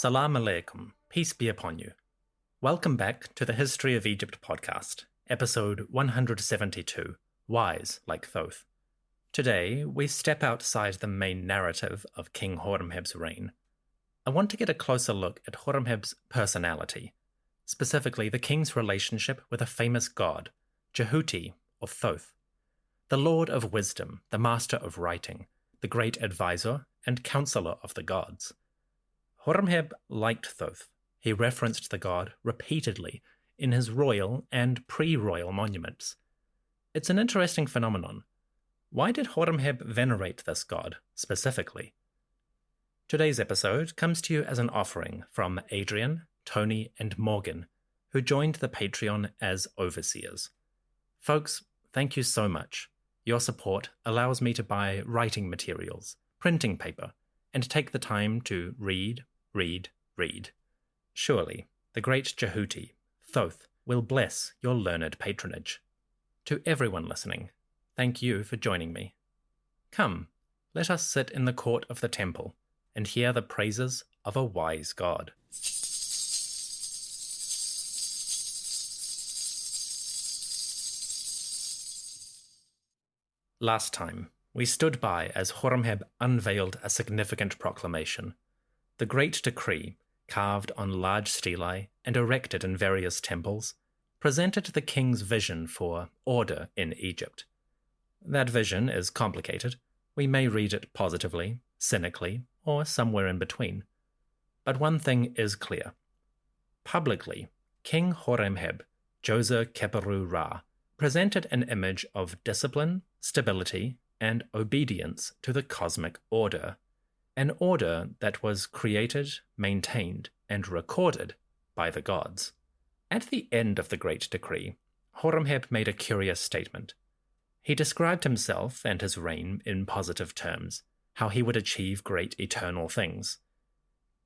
Salam alaikum, peace be upon you. Welcome back to the History of Egypt podcast, episode 172, Wise Like Thoth. Today, we step outside the main narrative of King Horemheb's reign. I want to get a closer look at Horemheb's personality, specifically the king's relationship with a famous god, Djehuty or Thoth, the Lord of Wisdom, the Master of Writing, the Great Advisor and Counselor of the Gods. Horemheb liked Thoth. He referenced the god repeatedly in his royal and pre-royal monuments. It's an interesting phenomenon. Why did Horemheb venerate this god specifically? Today's episode comes to you as an offering from Adrian, Tony, and Morgan, who joined the Patreon as overseers. Folks, thank you so much. Your support allows me to buy writing materials, printing paper, and take the time to read. Surely, the great Djehuty, Thoth, will bless your learned patronage. To everyone listening, thank you for joining me. Come, let us sit in the court of the temple and hear the praises of a wise god. Last time, we stood by as Horemheb unveiled a significant proclamation. The Great Decree, carved on large stelae and erected in various temples, presented the king's vision for order in Egypt. That vision is complicated. We may read it positively, cynically, or somewhere in between. But one thing is clear. Publicly, King Horemheb, Djoser Keperu Ra, presented an image of discipline, stability, and obedience to the cosmic order, an order that was created, maintained, and recorded by the gods. At the end of the Great Decree, Horemheb made a curious statement. He described himself and his reign in positive terms, how he would achieve great eternal things.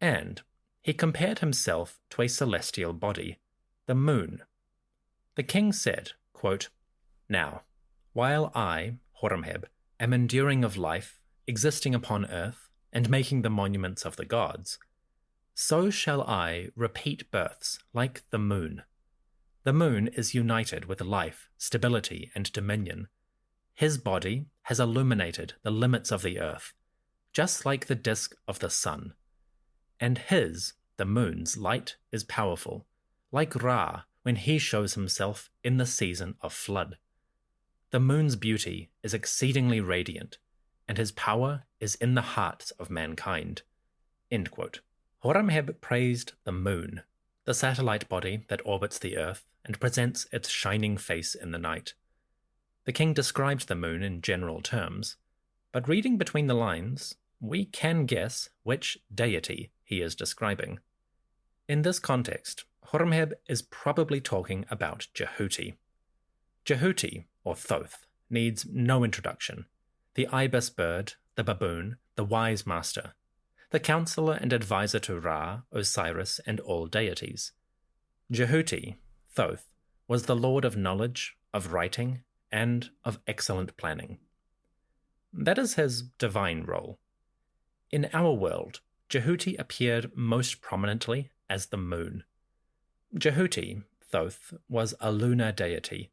And he compared himself to a celestial body, the moon. The king said, quote, "Now, while I, Horemheb, am enduring of life, existing upon earth, and making the monuments of the gods, so shall I repeat births like the moon. The moon is united with life, stability, and dominion. His body has illuminated the limits of the earth, just like the disk of the sun. And his, the moon's, light is powerful, like Ra when he shows himself in the season of flood. The moon's beauty is exceedingly radiant, and his power is in the hearts of mankind." End quote. Horemheb praised the moon, the satellite body that orbits the earth and presents its shining face in the night. The king described the moon in general terms, but reading between the lines, we can guess which deity he is describing. In this context, Horemheb is probably talking about Djehuty. Djehuty, or Thoth, needs no introduction. The ibis bird, the baboon, the wise master, the counselor and advisor to Ra, Osiris, and all deities. Djehuty, Thoth, was the lord of knowledge, of writing, and of excellent planning. That is his divine role. In our world, Djehuty appeared most prominently as the moon. Djehuty, Thoth, was a lunar deity,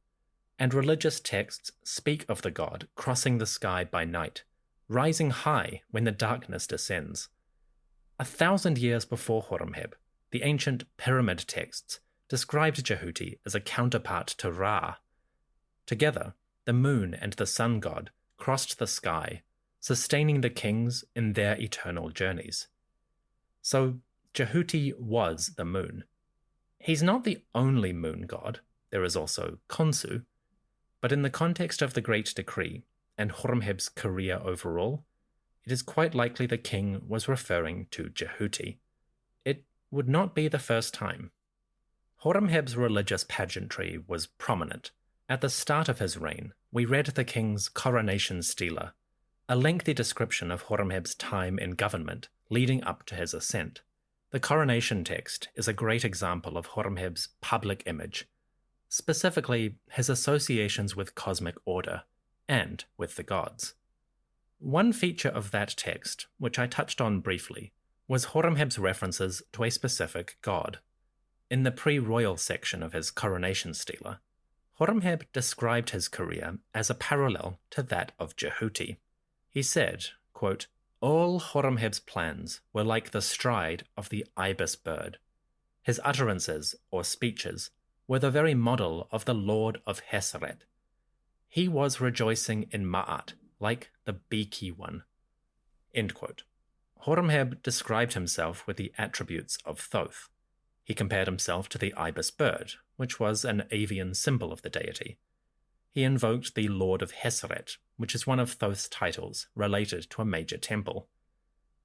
and religious texts speak of the god crossing the sky by night, rising high when the darkness descends. 1,000 years before Horemheb, the ancient pyramid texts described Djehuty as a counterpart to Ra. Together, the moon and the sun god crossed the sky, sustaining the kings in their eternal journeys. So, Djehuty was the moon. He's not the only moon god. There is also Khonsu. But in the context of the Great Decree and Horemheb's career overall, it is quite likely the king was referring to Djehuty. It would not be the first time. Horemheb's religious pageantry was prominent. At the start of his reign, we read the king's coronation stela, a lengthy description of Horemheb's time in government leading up to his ascent. The coronation text is a great example of Horemheb's public image, specifically his associations with cosmic order and with the gods. One feature of that text, which I touched on briefly, was Horemheb's references to a specific god. In the pre-royal section of his coronation stela, Horemheb described his career as a parallel to that of Djehuty. He said, quote, "All Horemheb's plans were like the stride of the ibis bird. His utterances, or speeches, were the very model of the Lord of Heseret. He was rejoicing in Ma'at, like the beaky one." End quote. Horemheb described himself with the attributes of Thoth. He compared himself to the ibis bird, which was an avian symbol of the deity. He invoked the Lord of Heseret, which is one of Thoth's titles related to a major temple.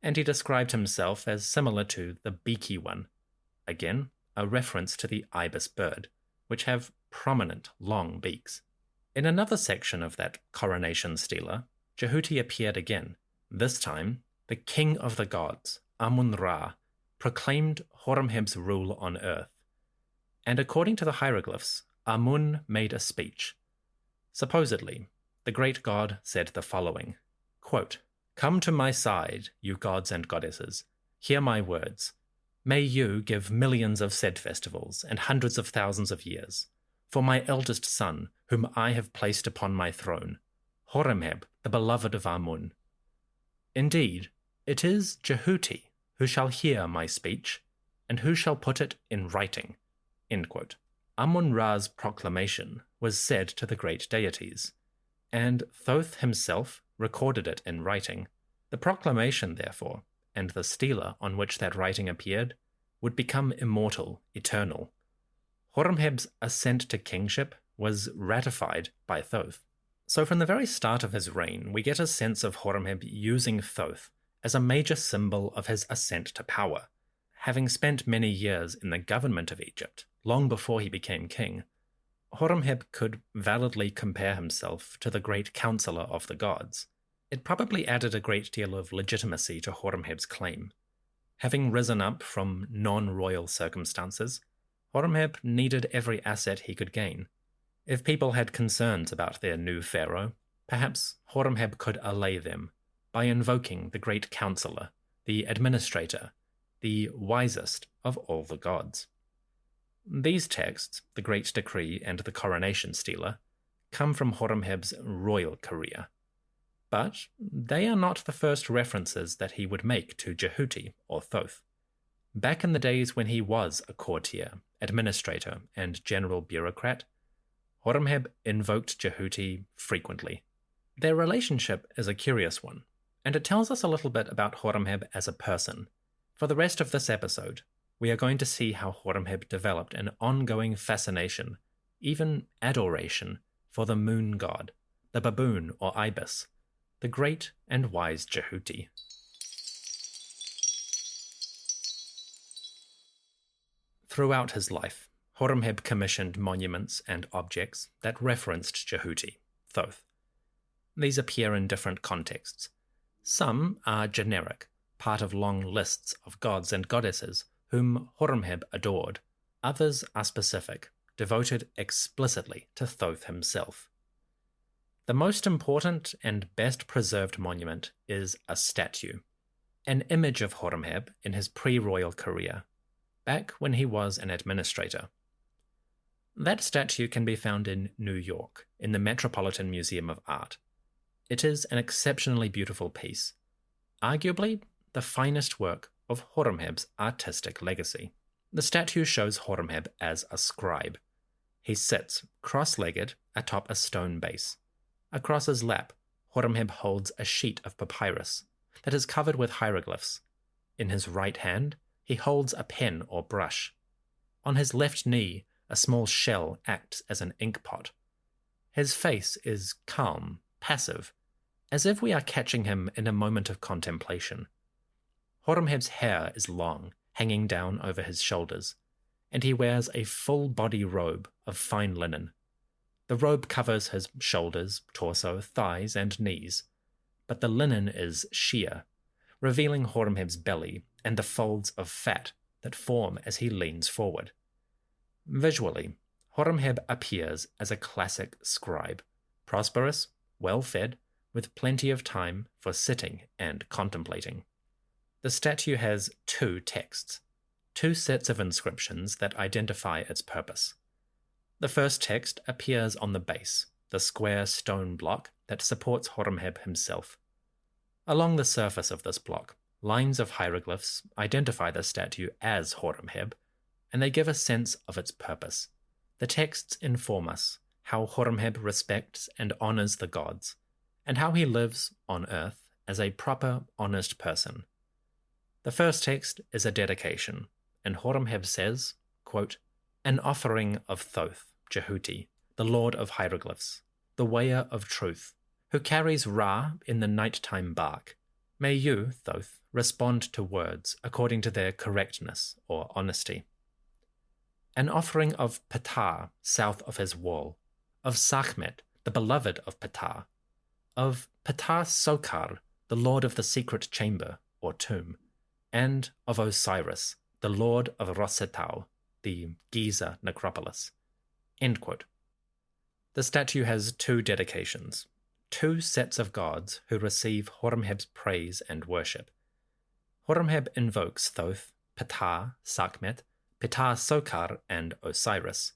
And he described himself as similar to the beaky one, again, a reference to the ibis bird, which have prominent long beaks. In another section of that coronation stela, Djehuty appeared again. This time, the king of the gods, Amun-Ra, proclaimed Horemheb's rule on earth. And according to the hieroglyphs, Amun made a speech. Supposedly, the great god said the following, quote, "Come to my side, you gods and goddesses. Hear my words. May you give millions of said festivals and hundreds of thousands of years for my eldest son, whom I have placed upon my throne, Horemheb, the beloved of Amun. Indeed, it is Djehuty who shall hear my speech, and who shall put it in writing." End quote. Amun-Ra's proclamation was said to the great deities, and Thoth himself recorded it in writing. The proclamation, therefore, and the stela on which that writing appeared, would become immortal, eternal. Horemheb's ascent to kingship was ratified by Thoth. So from the very start of his reign, we get a sense of Horemheb using Thoth as a major symbol of his ascent to power. Having spent many years in the government of Egypt, long before he became king, Horemheb could validly compare himself to the great counselor of the gods. It probably added a great deal of legitimacy to Horemheb's claim. Having risen up from non-royal circumstances, Horemheb needed every asset he could gain. If people had concerns about their new pharaoh, perhaps Horemheb could allay them by invoking the great counselor, the administrator, the wisest of all the gods. These texts, the Great Decree and the Coronation Stela, come from Horemheb's royal career. But they are not the first references that he would make to Djehuty or Thoth. Back in the days when he was a courtier, administrator, and general bureaucrat, Horemheb invoked Djehuty frequently. Their relationship is a curious one, and it tells us a little bit about Horemheb as a person. For the rest of this episode, we are going to see how Horemheb developed an ongoing fascination, even adoration, for the moon god, the baboon or ibis, the great and wise Djehuty. Throughout his life, Horemheb commissioned monuments and objects that referenced Djehuty, Thoth. These appear in different contexts. Some are generic, part of long lists of gods and goddesses whom Horemheb adored. Others are specific, devoted explicitly to Thoth himself. The most important and best preserved monument is a statue, an image of Horemheb in his pre-royal career, back when he was an administrator. That statue can be found in New York, in the Metropolitan Museum of Art. It is an exceptionally beautiful piece, arguably the finest work of Horemheb's artistic legacy. The statue shows Horemheb as a scribe. He sits cross-legged atop a stone base. Across his lap, Horemheb holds a sheet of papyrus that is covered with hieroglyphs. In his right hand, he holds a pen or brush. On his left knee, a small shell acts as an ink pot. His face is calm, passive, as if we are catching him in a moment of contemplation. Horemheb's hair is long, hanging down over his shoulders, and he wears a full-body robe of fine linen. The robe covers his shoulders, torso, thighs, and knees, but the linen is sheer, revealing Horemheb's belly and the folds of fat that form as he leans forward. Visually, Horemheb appears as a classic scribe, prosperous, well-fed, with plenty of time for sitting and contemplating. The The statue has two texts, two sets of inscriptions that identify its purpose. The first text appears on the base, the square stone block that supports Horemheb himself. Along the surface of this block, lines of hieroglyphs identify the statue as Horemheb, and they give a sense of its purpose. The texts inform us how Horemheb respects and honors the gods, and how he lives on earth as a proper, honest person. The first text is a dedication, and Horemheb says, quote, "An offering of Thoth, Djehuty, the lord of hieroglyphs, the weigher of truth, who carries Ra in the nighttime bark. May you, Thoth, respond to words according to their correctness or honesty. An offering of Ptah south of his wall, of Sekhmet, the beloved of Ptah, of Ptah Sokar, the lord of the secret chamber or tomb, and of Osiris, the lord of Rosetau, the Giza necropolis." End quote. The statue has two dedications, two sets of gods who receive Horemheb's praise and worship. Horemheb invokes Thoth, Ptah, Sekhmet, Ptah Sokar, and Osiris.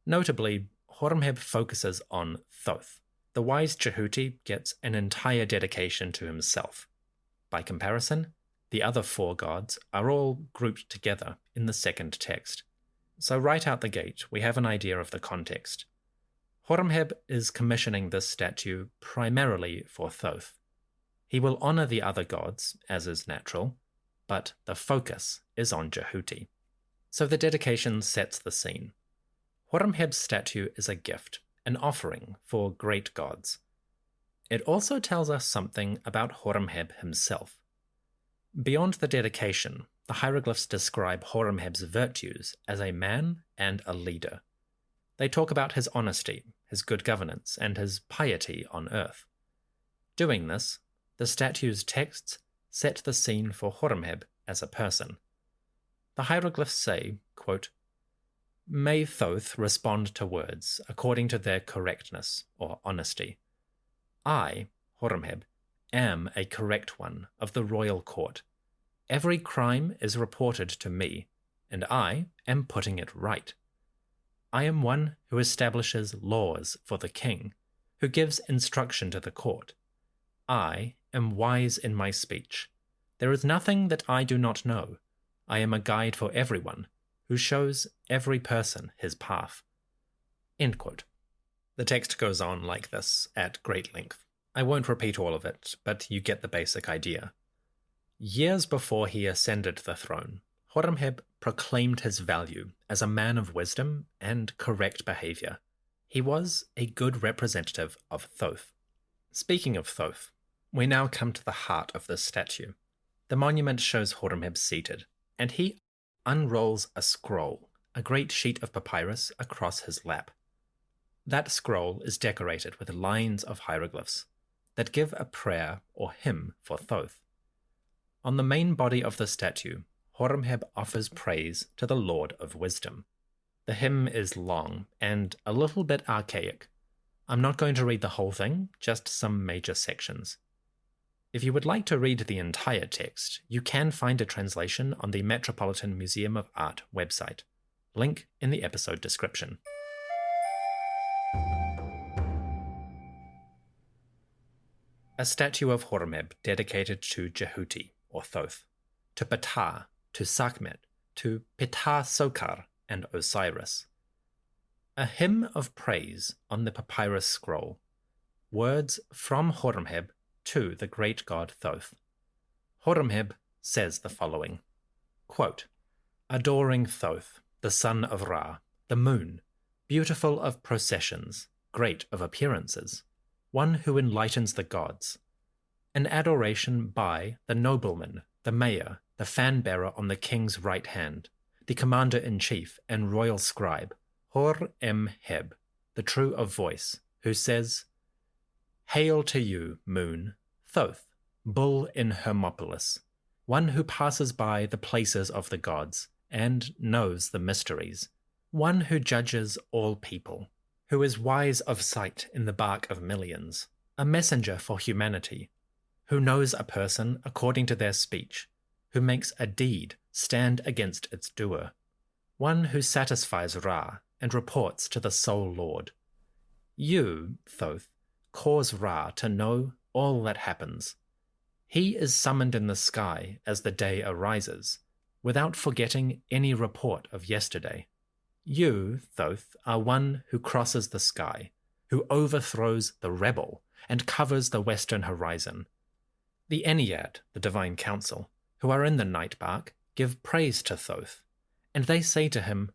Notably, Horemheb focuses on Thoth. The wise Djehuty gets an entire dedication to himself. By comparison, the other four gods are all grouped together in the second text. So right out the gate, we have an idea of the context. Horemheb is commissioning this statue primarily for Thoth. He will honor the other gods, as is natural, but the focus is on Djehuty. So the dedication sets the scene. Horemheb's statue is a gift, an offering for great gods. It also tells us something about Horemheb himself. Beyond the dedication, the hieroglyphs describe Horemheb's virtues as a man and a leader. They talk about his honesty, his good governance, and his piety on earth. Doing this, the statue's texts set the scene for Horemheb as a person. The hieroglyphs say, quote, "May Thoth respond to words according to their correctness or honesty. I, Horemheb, am a correct one of the royal court. Every crime is reported to me, and I am putting it right. I am one who establishes laws for the king, who gives instruction to the court. I am wise in my speech. There is nothing that I do not know. I am a guide for everyone, who shows every person his path." End quote. The text goes on like this at great length. I won't repeat all of it, but you get the basic idea. Years before he ascended the throne, Horemheb proclaimed his value as a man of wisdom and correct behavior. He was a good representative of Thoth. Speaking of Thoth, we now come to the heart of this statue. The monument shows Horemheb seated, and he unrolls a scroll, a great sheet of papyrus, across his lap. That scroll is decorated with lines of hieroglyphs that give a prayer or hymn for Thoth. On the main body of the statue, Horemheb offers praise to the Lord of Wisdom. The hymn is long and a little bit archaic. I'm not going to read the whole thing, just some major sections. If you would like to read the entire text, you can find a translation on the Metropolitan Museum of Art website. Link in the episode description. A statue of Horemheb dedicated to Djehuty, or Thoth, to Ptah, to Sekhmet, to Ptah Sokar, and Osiris. A hymn of praise on the papyrus scroll. Words from Horemheb to the great god Thoth. Horemheb says the following, quote, "Adoring Thoth, the son of Ra, the moon, beautiful of processions, great of appearances, one who enlightens the gods. An adoration by the nobleman, the mayor, the fan-bearer on the king's right hand, the commander-in-chief and royal scribe, Horemheb, the true of voice, who says, 'Hail to you, moon, Thoth, bull in Hermopolis, one who passes by the places of the gods and knows the mysteries, one who judges all people, who is wise of sight in the bark of millions, a messenger for humanity, who knows a person according to their speech, who makes a deed stand against its doer, one who satisfies Ra and reports to the sole Lord. You, Thoth, cause Ra to know all that happens. He is summoned in the sky as the day arises, without forgetting any report of yesterday. You, Thoth, are one who crosses the sky, who overthrows the rebel and covers the western horizon. The Ennead, the divine council, who are in the night bark, give praise to Thoth, and they say to him,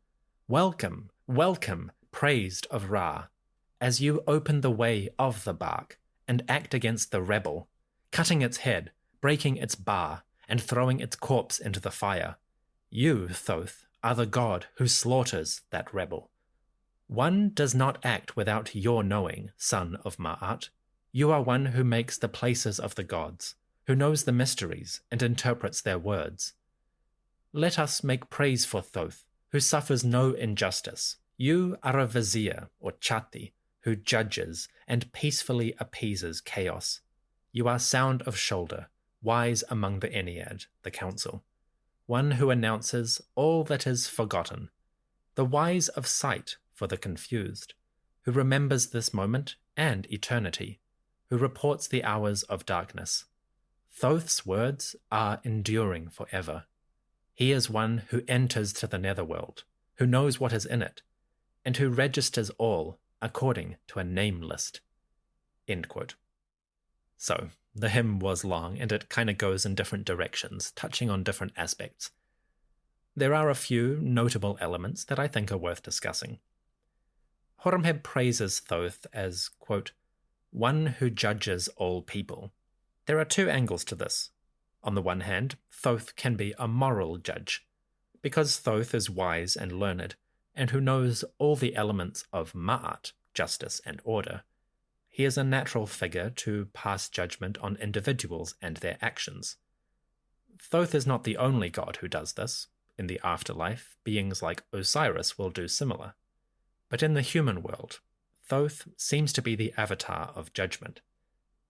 "Welcome, welcome, praised of Ra, as you open the way of the bark and act against the rebel, cutting its head, breaking its bar, and throwing its corpse into the fire. You, Thoth, are the god who slaughters that rebel. One does not act without your knowing, son of Ma'at. You are one who makes the places of the gods, who knows the mysteries and interprets their words. Let us make praise for Thoth, who suffers no injustice. You are a vizier, or chatti, who judges and peacefully appeases chaos. You are sound of shoulder, wise among the Ennead, the council, one who announces all that is forgotten, the wise of sight for the confused, who remembers this moment and eternity, who reports the hours of darkness. Thoth's words are enduring forever. He is one who enters to the netherworld, who knows what is in it, and who registers all according to a name list." End quote. So, the hymn was long, and it kind of goes in different directions, touching on different aspects. There are a few notable elements that I think are worth discussing. Horemheb praises Thoth as, quote, "one who judges all people." There are two angles to this. On the one hand, Thoth can be a moral judge, because Thoth is wise and learned, and who knows all the elements of Ma'at, justice and order. He is a natural figure to pass judgment on individuals and their actions. Thoth is not the only god who does this. In the afterlife, beings like Osiris will do similar. But in the human world, Thoth seems to be the avatar of judgment.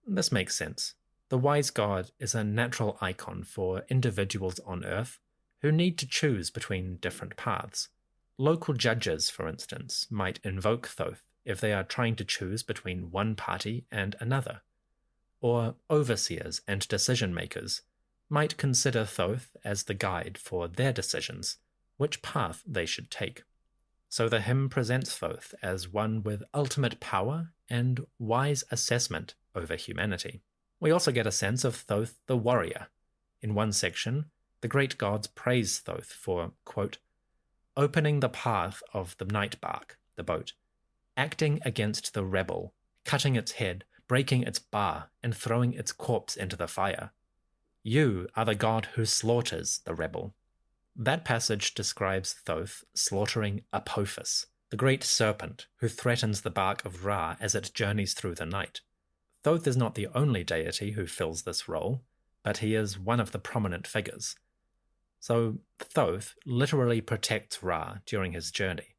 This makes sense. The wise god is a natural icon for individuals on Earth who need to choose between different paths. Local judges, for instance, might invoke Thoth if they are trying to choose between one party and another. Or overseers and decision-makers might consider Thoth as the guide for their decisions, which path they should take. So the hymn presents Thoth as one with ultimate power and wise assessment over humanity. We also get a sense of Thoth the warrior. In one section, the great gods praise Thoth for, quote, "opening the path of the night bark, the boat, acting against the rebel, cutting its head, breaking its bar, and throwing its corpse into the fire. You are the god who slaughters the rebel." That passage describes Thoth slaughtering Apophis, the great serpent who threatens the bark of Ra as it journeys through the night. Thoth is not the only deity who fills this role, but he is one of the prominent figures. So Thoth literally protects Ra during his journey.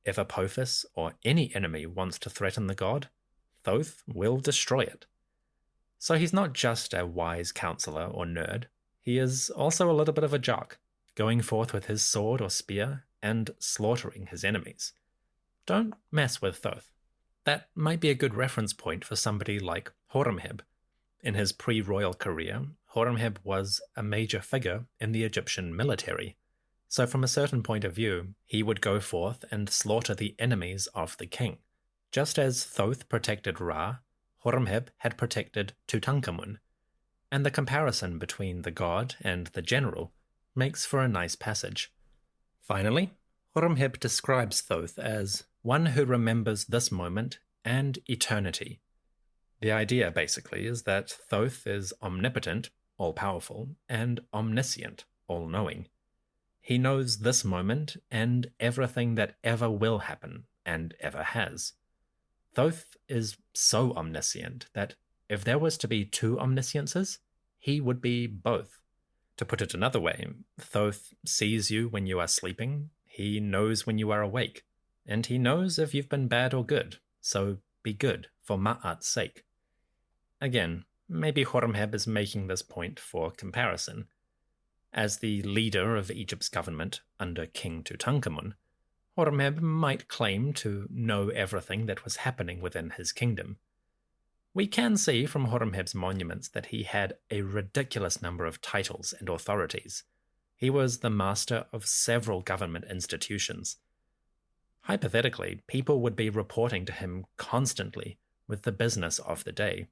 If Apophis or any enemy wants to threaten the god, Thoth will destroy it. So he's not just a wise counselor or nerd, he is also a little bit of a jock, going forth with his sword or spear and slaughtering his enemies. Don't mess with Thoth. That might be a good reference point for somebody like Horemheb. In his pre-royal career, Horemheb was a major figure in the Egyptian military. So from a certain point of view, he would go forth and slaughter the enemies of the king. Just as Thoth protected Ra, Horemheb had protected Tutankhamun. And the comparison between the god and the general makes for a nice passage. Finally, Horemheb describes Thoth as one who remembers this moment and eternity. The idea, basically, is that Thoth is omnipotent, all-powerful, and omniscient, all-knowing. He knows this moment and everything that ever will happen and ever has. Thoth is so omniscient that if there was to be two omnisciences, he would be both. To put it another way, Thoth sees you when you are sleeping, he knows when you are awake, and he knows if you've been bad or good, so be good for Ma'at's sake. Again, maybe Horemheb is making this point for comparison. As the leader of Egypt's government under King Tutankhamun, Horemheb might claim to know everything that was happening within his kingdom. We can see from Horemheb's monuments that he had a ridiculous number of titles and authorities. He was the master of several government institutions. Hypothetically, people would be reporting to him constantly with the business of the day.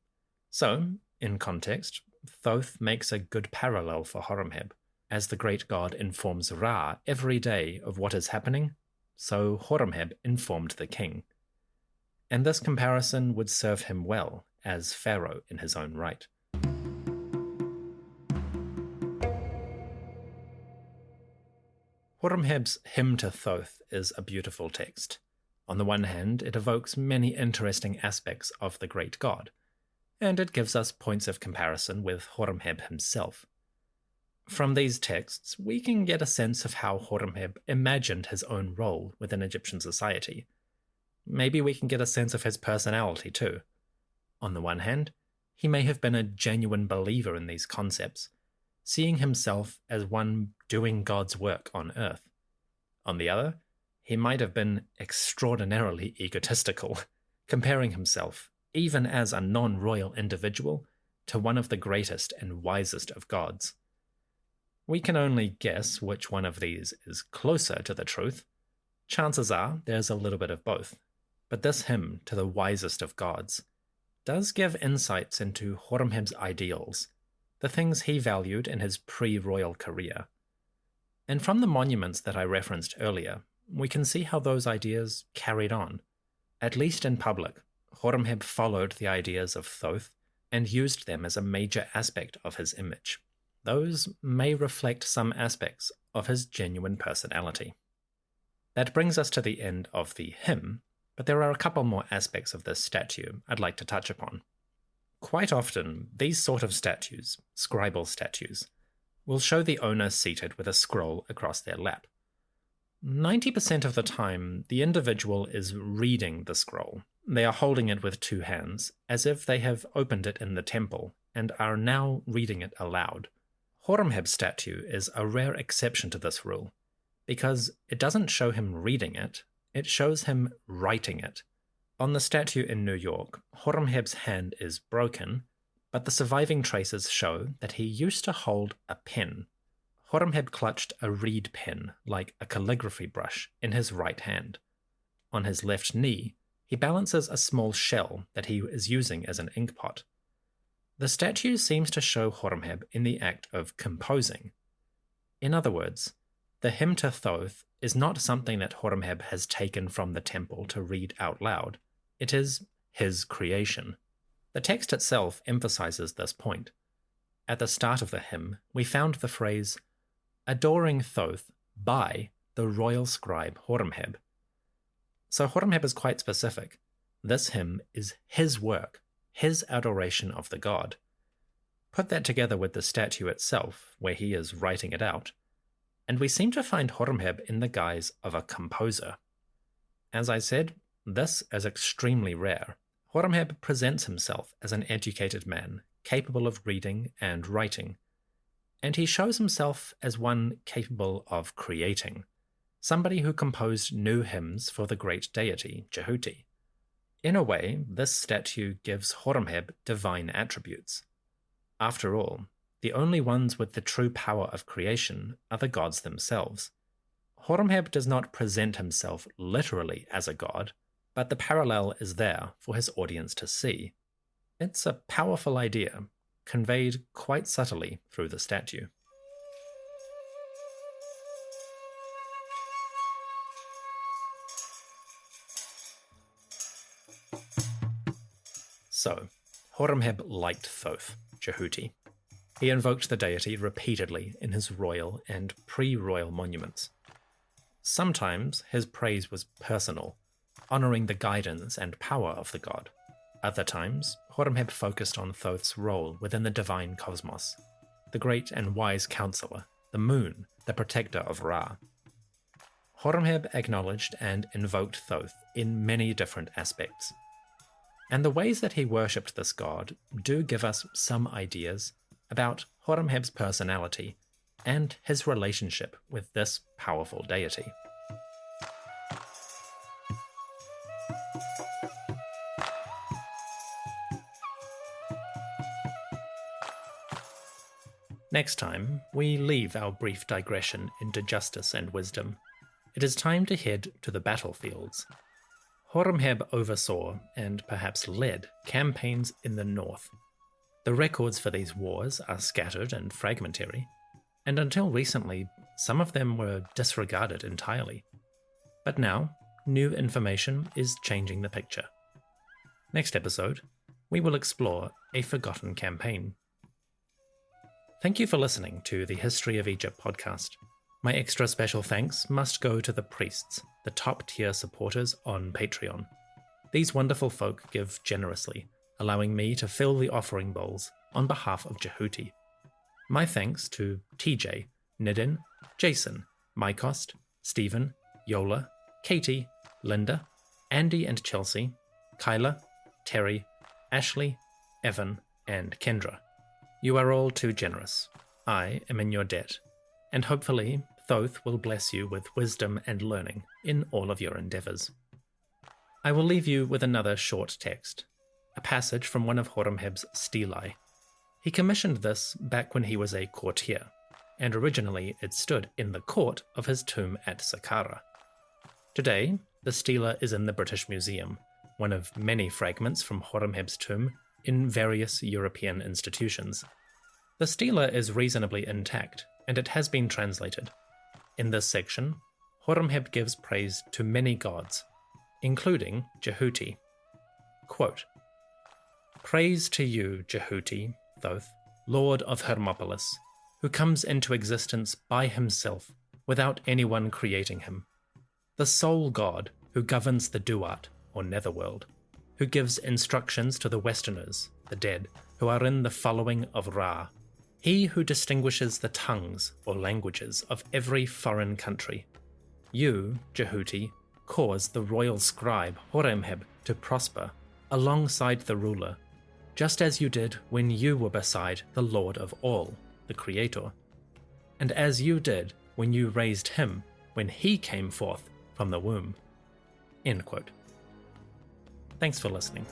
So, in context, Thoth makes a good parallel for Horemheb. As the great god informs Ra every day of what is happening, so Horemheb informed the king. And this comparison would serve him well as pharaoh in his own right. Horemheb's hymn to Thoth is a beautiful text. On the one hand, it evokes many interesting aspects of the great god, and it gives us points of comparison with Horemheb himself. From these texts, we can get a sense of how Horemheb imagined his own role within Egyptian society. Maybe we can get a sense of his personality too. On the one hand, he may have been a genuine believer in these concepts, seeing himself as one doing God's work on earth. On the other, he might have been extraordinarily egotistical, comparing himself, even as a non-royal individual, to one of the greatest and wisest of gods. We can only guess which one of these is closer to the truth. Chances are there's a little bit of both, but this hymn to the wisest of gods does give insights into Horemheb's ideals, the things he valued in his pre-royal career. And from the monuments that I referenced earlier, we can see how those ideas carried on. At least in public, Horemheb followed the ideas of Thoth and used them as a major aspect of his image. Those may reflect some aspects of his genuine personality. That brings us to the end of the hymn, but there are a couple more aspects of this statue I'd like to touch upon. Quite often, these sort of statues, scribal statues, will show the owner seated with a scroll across their lap. 90% of the time, the individual is reading the scroll. They are holding it with two hands, as if they have opened it in the temple and are now reading it aloud. Horemheb's statue is a rare exception to this rule, because it doesn't show him reading it, it shows him writing it. On the statue in New York, Horemheb's hand is broken, but the surviving traces show that he used to hold a pen. Horemheb clutched a reed pen, like a calligraphy brush, in his right hand. On his left knee, he balances a small shell that he is using as an inkpot. The statue seems to show Horemheb in the act of composing. In other words, the hymn to Thoth is not something that Horemheb has taken from the temple to read out loud. It is his creation. The text itself emphasizes this point. At the start of the hymn, we found the phrase, "adoring Thoth by the royal scribe Horemheb." So Horemheb is quite specific. This hymn is his work, his adoration of the god. Put that together with the statue itself, where he is writing it out, and we seem to find Horemheb in the guise of a composer. As I said, this is extremely rare. Horemheb presents himself as an educated man, capable of reading and writing, and he shows himself as one capable of creating, somebody who composed new hymns for the great deity, Djehuty. In a way, this statue gives Horemheb divine attributes. After all, the only ones with the true power of creation are the gods themselves. Horemheb does not present himself literally as a god, but the parallel is there for his audience to see. It's a powerful idea, conveyed quite subtly through the statue. So, Horemheb liked Thoth, Djehuty. He invoked the deity repeatedly in his royal and pre-royal monuments. Sometimes his praise was personal, honoring the guidance and power of the god. Other times, Horemheb focused on Thoth's role within the divine cosmos, the great and wise counselor, the moon, the protector of Ra. Horemheb acknowledged and invoked Thoth in many different aspects. And the ways that he worshipped this god do give us some ideas about Horemheb's personality and his relationship with this powerful deity. Next time, we leave our brief digression into justice and wisdom. It is time to head to the battlefields. Horemheb oversaw, and perhaps led, campaigns in the north. The records for these wars are scattered and fragmentary, and until recently, some of them were disregarded entirely. But now, new information is changing the picture. Next episode, we will explore a forgotten campaign. Thank you for listening to the History of Egypt podcast. My extra special thanks must go to the priests, the top-tier supporters on Patreon. These wonderful folk give generously, allowing me to fill the offering bowls on behalf of Djehuty. My thanks to TJ, Nidin, Jason, Mycost, Stephen, Yola, Katie, Linda, Andy and Chelsea, Kyla, Terry, Ashley, Evan, and Kendra. You are all too generous. I am in your debt, and hopefully Thoth will bless you with wisdom and learning in all of your endeavours. I will leave you with another short text, a passage from one of Horemheb's stelae. He commissioned this back when he was a courtier, and originally it stood in the court of his tomb at Saqqara. Today, the stela is in the British Museum, one of many fragments from Horemheb's tomb in various European institutions. The stela is reasonably intact, and it has been translated. In this section, Horemheb gives praise to many gods, including Djehuty. Quote, "Praise to you, Djehuty, Thoth, Lord of Hermopolis, who comes into existence by himself, without anyone creating him. The sole god who governs the Duat, or netherworld, who gives instructions to the Westerners, the dead, who are in the following of Ra. He who distinguishes the tongues, or languages, of every foreign country. You, Djehuty, cause the royal scribe Horemheb to prosper alongside the ruler, just as you did when you were beside the Lord of all, the Creator, and as you did when you raised him when he came forth from the womb." End quote. Thanks for listening.